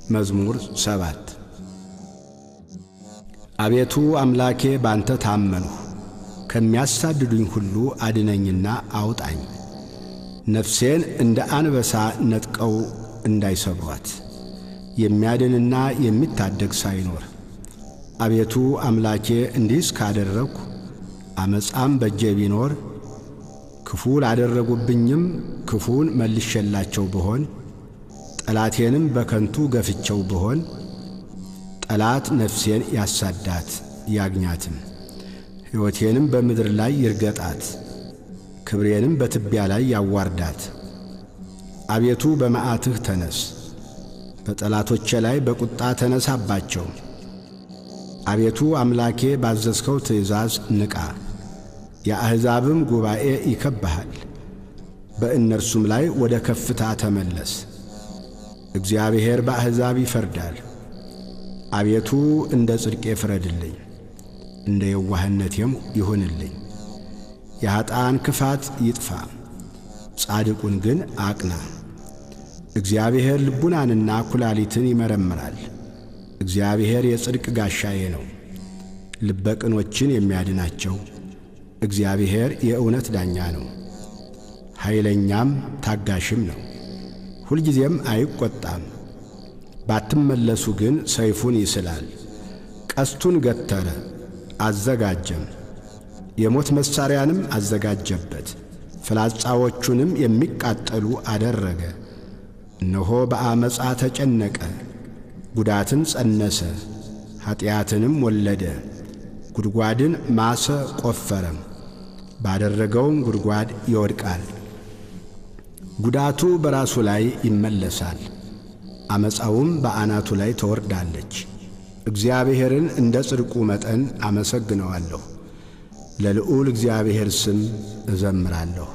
መዝሙር 7 አቤቱ አምላኬ ባንተ ታመንሁ፣ ከሚያሳድዱኝ ሁሉ አድነኝና አውጣኝ። ነፍሴን እንደ አንበሳ ነጥቀው እንዳይሰብሯት፣ የሚያድንና የሚታደግ ሳይኖር። አቤቱ አምላኬ እንዲህስ ካደረግሁ፣ ዓመፃም በእጄ ቢኖር፣ ክፉ ላደረጉብኝም ክፉን መልሼላቸው ብሆን፣ ጠላቴንም በከንቱ ገፍቸው ብሆን፣ ጠላት ነፍሴን ያሳዳት ያግኛትም፣ ሕይወቴንም በምድር ላይ ይርገጣት፣ ክብሬንም በትቢያ ላይ ያዋርዳት። አቤቱ በመዓትህ ተነስ፣ በጠላቶቼ ላይ በቁጣ ተነሳባቸው። አቤቱ አምላኬ ባዘዝከው ትእዛዝ ንቃ፣ የአሕዛብም ጉባኤ ይከብብሃል፣ በእነርሱም ላይ ወደ ከፍታ ተመለስ። እግዚአብሔር በአሕዛብ ይፈርዳል። አቤቱ እንደ ጽድቄ ፍረድልኝ፣ እንደ የዋህነቴም ይሁንልኝ። የኀጥኣን ክፋት ይጥፋ፣ ጻድቁን ግን አቅና። እግዚአብሔር ልቡናንና ኩላሊትን ይመረምራል። እግዚአብሔር የጽድቅ ጋሻዬ ነው፣ ልበ ቅኖችን የሚያድናቸው። እግዚአብሔር የእውነት ዳኛ ነው፣ ኃይለኛም ታጋሽም ነው። ሁልጊዜም አይቈጣም። ባትመለሱ ግን ሰይፉን ይስላል፣ ቀስቱን ገተረ አዘጋጀም፣ የሞት መሣሪያንም አዘጋጀበት፣ ፍላጻዎቹንም የሚቃጠሉ አደረገ። እነሆ በአመፃ ተጨነቀ፣ ጉዳትን ጸነሰ፣ ኀጢአትንም ወለደ። ጉድጓድን ማሰ ቈፈረም፣ ባደረገውም ጉድጓድ ይወድቃል። ጉዳቱ በራሱ ላይ ይመለሳል፣ አመፃውም በአናቱ ላይ ትወርዳለች። እግዚአብሔርን እንደ ጽድቁ መጠን አመሰግነዋለሁ፣ ለልዑል እግዚአብሔር ስም እዘምራለሁ።